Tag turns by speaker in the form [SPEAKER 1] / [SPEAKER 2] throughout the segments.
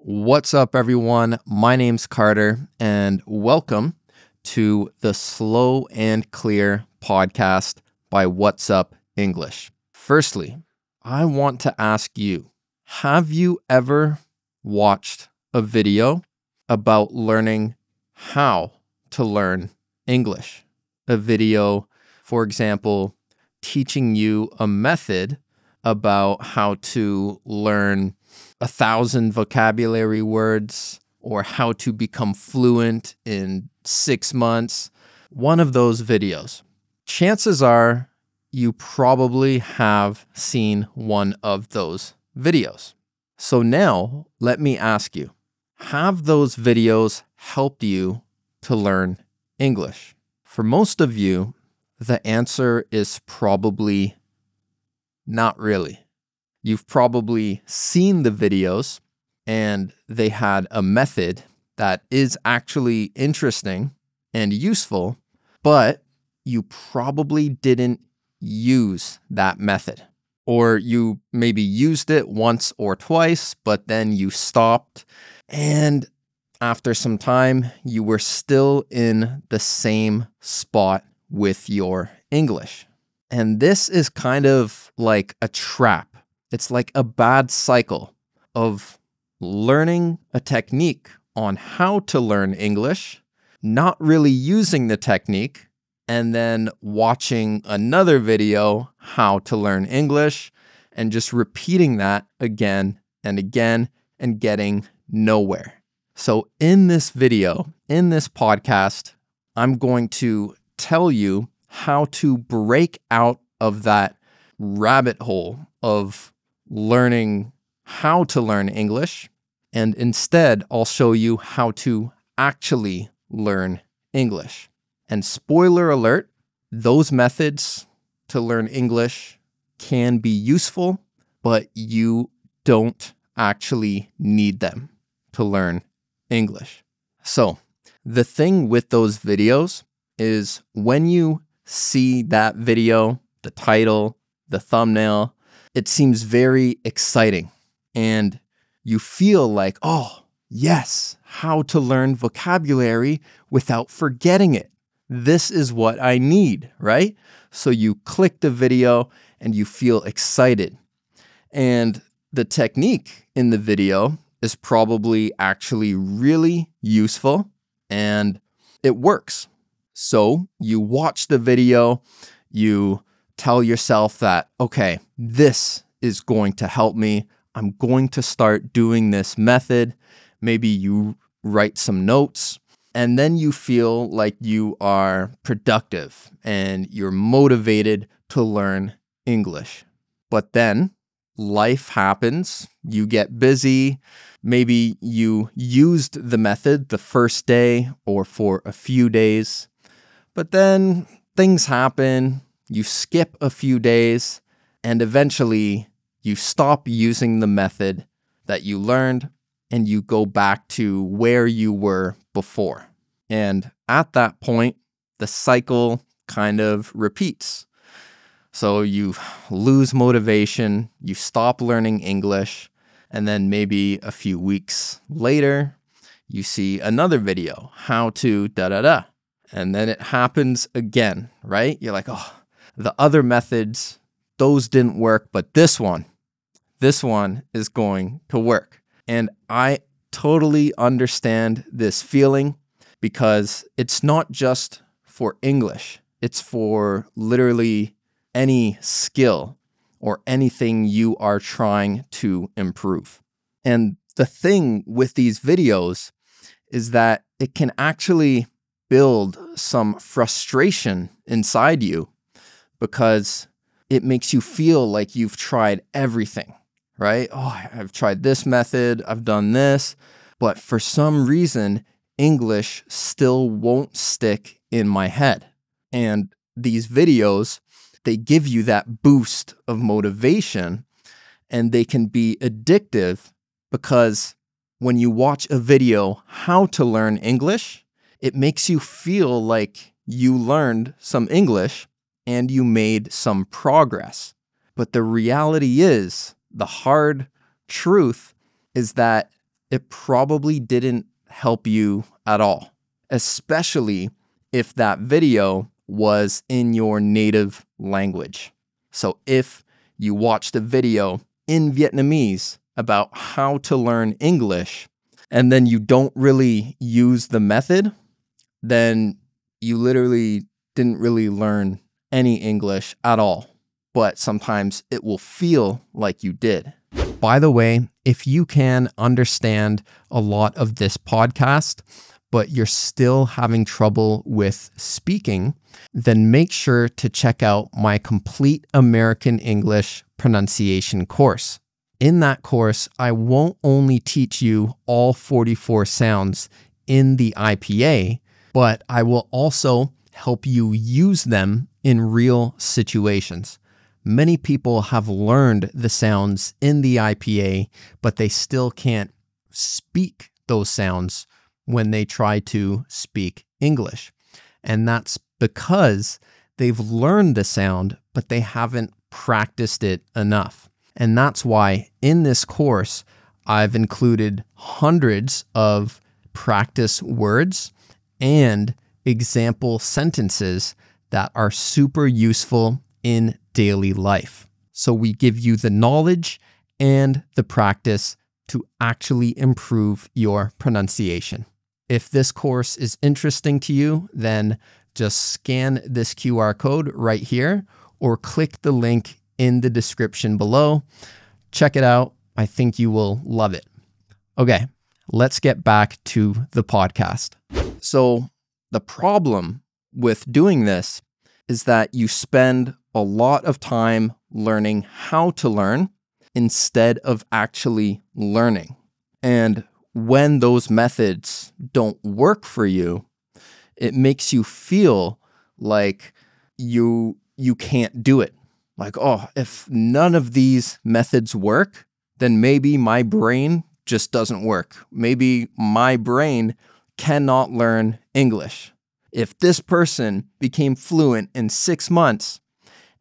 [SPEAKER 1] What's up, everyone? My name's Carter, and welcome to the Slow and Clear podcast by What's Up English. Firstly, I want to ask you, have you ever watched a video about learning how to learn English? A video, for example, teaching you a method about how to learn 1,000 vocabulary words or how to become fluent in 6 months. One of those videos. Chances are you probably have seen one of those videos. So now let me ask you, have those videos helped you to learn English? For most of you, the answer is probably not really. You've probably seen the videos and they had a method that is actually interesting and useful, but you probably didn't use that method. Or you maybe used it once or twice, but then you stopped. And after some time, you were still in the same spot with your English. And this is kind of like a trap. It's like a bad cycle of learning a technique on how to learn English, not really using the technique, and then watching another video, how to learn English, and just repeating that again and again and getting nowhere. So in this video, in this podcast, I'm going to tell you how to break out of that rabbit hole of learning how to learn English, and instead I'll show you how to actually learn English. And spoiler alert, those methods to learn English can be useful, but you don't actually need them to learn English. So the thing with those videos is when you see that video, the title, the thumbnail, it seems very exciting. And you feel like, oh, yes, how to learn vocabulary without forgetting it. This is what I need, right? So you click the video and you feel excited. And the technique in the video is probably actually really useful and it works. So you watch the video, you tell yourself that, okay, this is going to help me. I'm going to start doing this method. Maybe you write some notes and then you feel like you are productive and you're motivated to learn English. But then life happens, you get busy. Maybe you used the method the first day or for a few days. But then things happen, you skip a few days, and eventually you stop using the method that you learned and you go back to where you were before. And at that point, the cycle kind of repeats. So you lose motivation, you stop learning English, and then maybe a few weeks later, you see another video, how to da-da-da. And then it happens again, right? You're like, oh, the other methods, those didn't work, but this one is going to work. And I totally understand this feeling because it's not just for English. It's for literally any skill or anything you are trying to improve. And the thing with these videos is that it can actually build some frustration inside you because it makes you feel like you've tried everything, right? Oh, I've tried this method, I've done this, but for some reason, English still won't stick in my head. And these videos, they give you that boost of motivation and they can be addictive because when you watch a video, how to learn English, it makes you feel like you learned some English and you made some progress. But the reality is, the hard truth is that it probably didn't help you at all, especially if that video was in your native language. So if you watched a video in Vietnamese about how to learn English, and then you don't really use the method, then you literally didn't really learn any English at all. But sometimes it will feel like you did. By the way, if you can understand a lot of this podcast, but you're still having trouble with speaking, then make sure to check out my complete American English pronunciation course. In that course, I won't only teach you all 44 sounds in the IPA, but I will also help you use them in real situations. Many people have learned the sounds in the IPA, but they still can't speak those sounds when they try to speak English. And that's because they've learned the sound, but they haven't practiced it enough. And that's why in this course, I've included hundreds of practice words and example sentences that are super useful in daily life. So we give you the knowledge and the practice to actually improve your pronunciation. If this course is interesting to you, then just scan this QR code right here or click the link in the description below. Check it out. I think you will love it. Okay, let's get back to the podcast. So the problem with doing this is that you spend a lot of time learning how to learn instead of actually learning. And when those methods don't work for you, it makes you feel like you can't do it. Like, oh, if none of these methods work, then maybe my brain just doesn't work. Maybe my brain cannot learn English. If this person became fluent in 6 months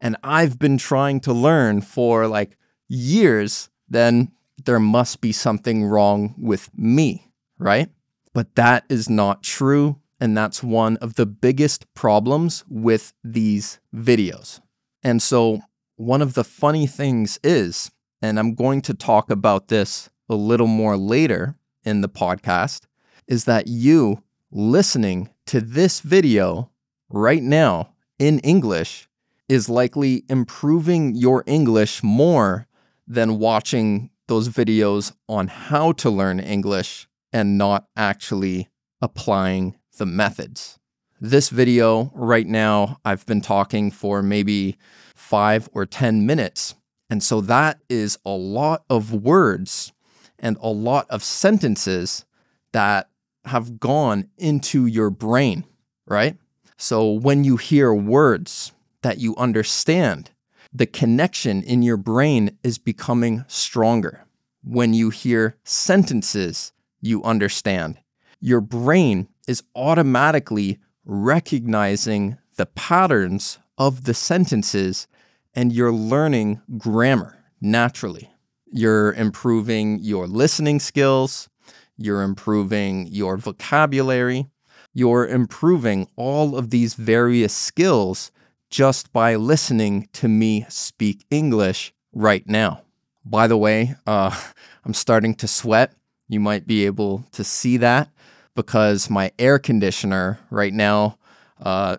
[SPEAKER 1] and I've been trying to learn for like years, then there must be something wrong with me, right? But that is not true. And that's one of the biggest problems with these videos. And so one of the funny things is, and I'm going to talk about this a little more later in the podcast, is that you listening to this video right now in English is likely improving your English more than watching those videos on how to learn English and not actually applying the methods. This video right now, I've been talking for maybe 5 or 10 minutes. And so that is a lot of words and a lot of sentences that have gone into your brain, right? So when you hear words that you understand, the connection in your brain is becoming stronger. When you hear sentences you understand, your brain is automatically recognizing the patterns of the sentences and you're learning grammar naturally. You're improving your listening skills, you're improving your vocabulary, you're improving all of these various skills just by listening to me speak English right now. By the way, I'm starting to sweat. You might be able to see that because my air conditioner right now,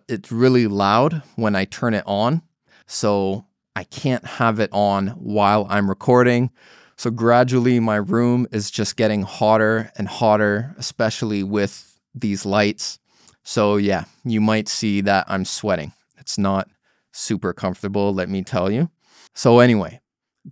[SPEAKER 1] it's really loud when I turn it on. So I can't have it on while I'm recording. So gradually my room is just getting hotter and hotter, especially with these lights. So yeah, you might see that I'm sweating. It's not super comfortable, let me tell you. So anyway,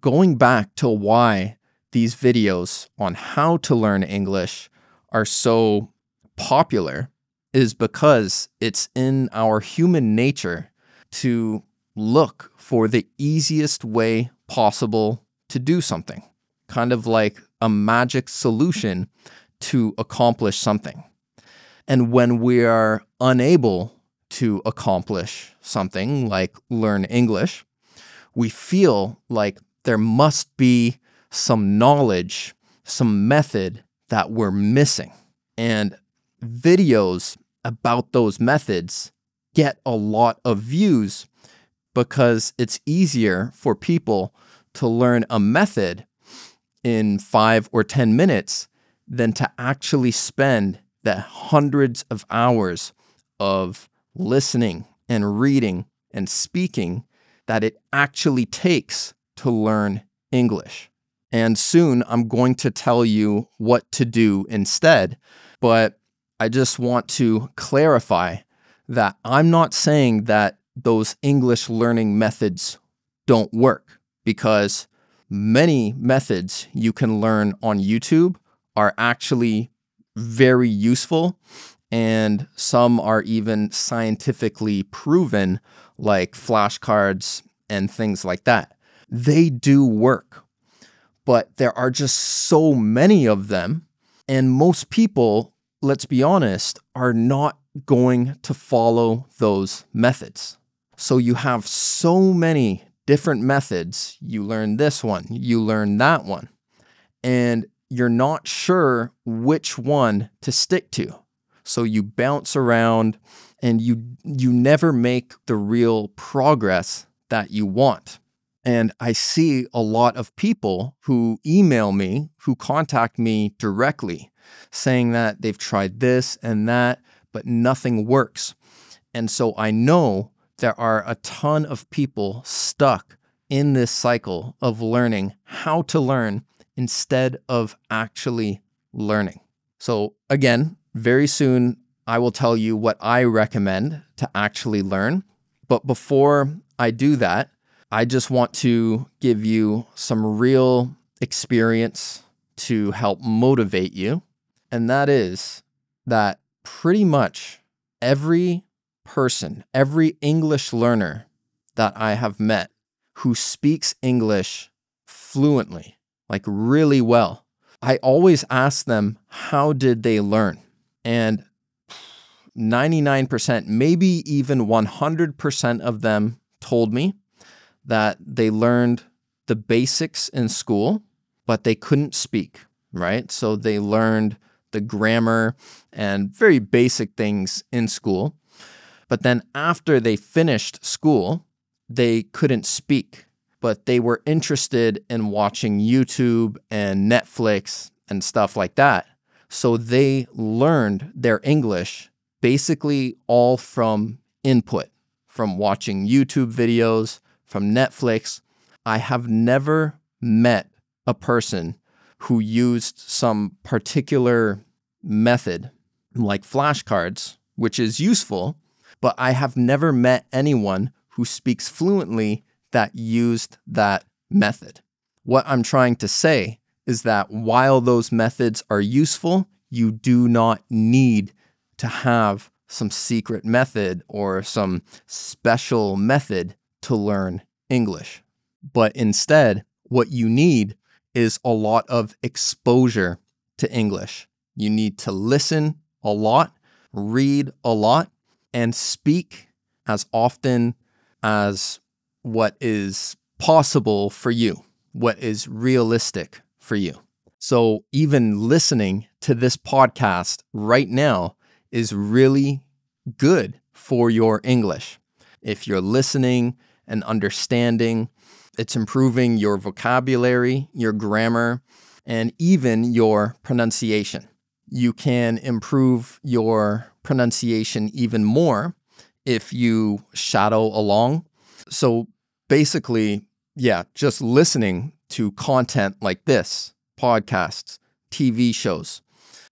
[SPEAKER 1] going back to why these videos on how to learn English are so popular is because it's in our human nature to look for the easiest way possible to do something, kind of like a magic solution to accomplish something. And when we are unable to accomplish something like learn English, we feel like there must be some knowledge, some method that we're missing. And videos about those methods get a lot of views because it's easier for people to learn a method in 5 or 10 minutes than to actually spend the hundreds of hours of listening and reading and speaking that it actually takes to learn English. And soon I'm going to tell you what to do instead, but I just want to clarify that I'm not saying that those English learning methods don't work, because many methods you can learn on YouTube are actually very useful, and some are even scientifically proven, like flashcards and things like that. They do work, but there are just so many of them, and most people, let's be honest, are not going to follow those methods. So you have so many different methods. You learn this one, you learn that one, and you're not sure which one to stick to. So you bounce around and you never make the real progress that you want. And I see a lot of people who email me, who contact me directly, saying that they've tried this and that, but nothing works. And so I know there are a ton of people stuck in this cycle of learning how to learn instead of actually learning. So again, very soon I will tell you what I recommend to actually learn. But before I do that, I just want to give you some real experience to help motivate you. And that is that pretty much every person, every English learner that I have met who speaks English fluently, like really well, I always ask them, how did they learn? And 99%, maybe even 100% of them told me that they learned the basics in school, but they couldn't speak, right? So they learned the grammar and very basic things in school. But then after they finished school, they couldn't speak, but they were interested in watching YouTube and Netflix and stuff like that. So they learned their English basically all from input, from watching YouTube videos, from Netflix. I have never met a person who used some particular method like flashcards, which is useful, but I have never met anyone who speaks fluently that used that method. What I'm trying to say is that while those methods are useful, you do not need to have some secret method or some special method to learn English. But instead, what you need is a lot of exposure to English. You need to listen a lot, read a lot, and speak as often as what is possible for you, what is realistic for you. So even listening to this podcast right now is really good for your English. If you're listening and understanding, it's improving your vocabulary, your grammar, and even your pronunciation. You can improve your pronunciation even more if you shadow along. So basically, just listening to content like this, podcasts, TV shows,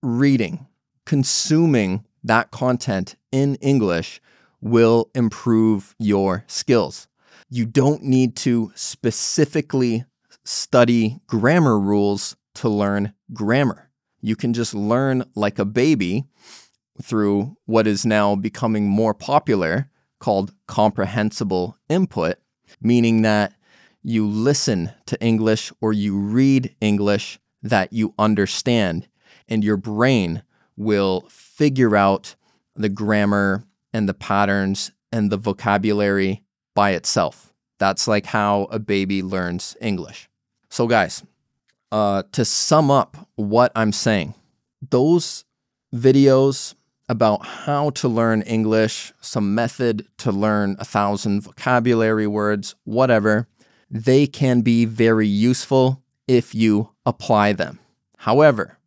[SPEAKER 1] reading, consuming that content in English will improve your skills. You don't need to specifically study grammar rules to learn grammar. You can just learn like a baby through what is now becoming more popular called comprehensible input, meaning that you listen to English or you read English that you understand, and your brain will figure out the grammar and the patterns and the vocabulary by itself. That's like how a baby learns English. So guys, to sum up what I'm saying, those videos about how to learn English, some method to learn 1,000 vocabulary words, whatever, they can be very useful if you apply them. However,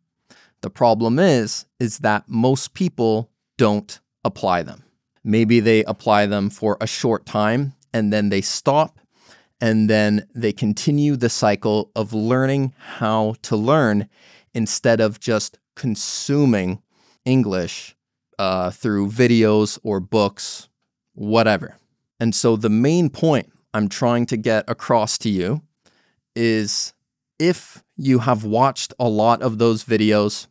[SPEAKER 1] the problem is that most people don't apply them. Maybe they apply them for a short time and then they stop and then they continue the cycle of learning how to learn instead of just consuming English through videos or books, whatever. And so the main point I'm trying to get across to you is if you have watched a lot of those videos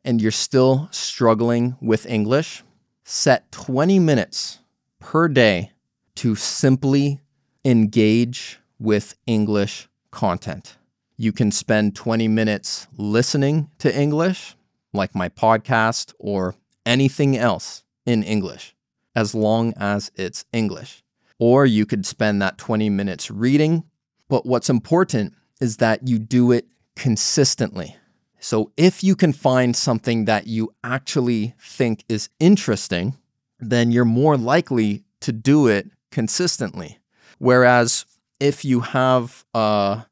[SPEAKER 1] and you're still struggling with English, set 20 minutes per day to simply engage with English content. You can spend 20 minutes listening to English, like my podcast or anything else in English, as long as it's English. Or you could spend that 20 minutes reading. But what's important is that you do it consistently. So if you can find something that you actually think is interesting, then you're more likely to do it consistently. Whereas if you have a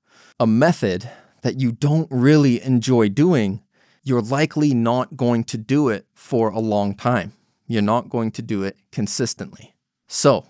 [SPEAKER 1] method that you don't really enjoy doing, you're likely not going to do it for a long time. You're not going to do it consistently. So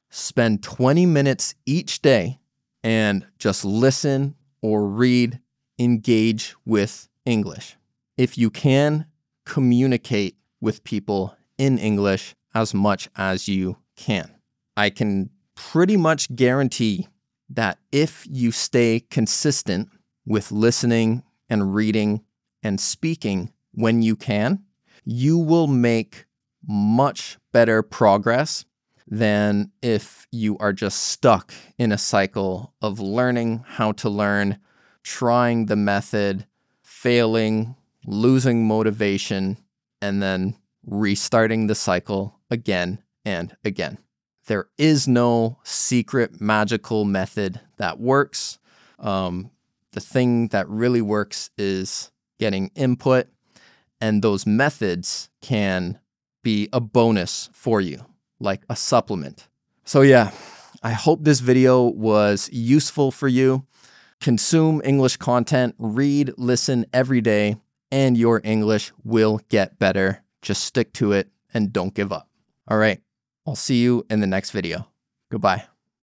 [SPEAKER 1] spend 20 minutes each day and just listen or read, engage with English. If you can, communicate with people in English as much as you can. I can pretty much guarantee that if you stay consistent with listening and reading and speaking when you can, you will make much better progress than if you are just stuck in a cycle of learning how to learn, trying the method, failing, losing motivation, and then restarting the cycle again and again. There is no secret magical method that works. The thing that really works is getting input, and those methods can be a bonus for you, like a supplement. So yeah, I hope this video was useful for you. Consume English content, read, listen every day, and your English will get better. Just stick to it and don't give up. All right, I'll see you in the next video. Goodbye.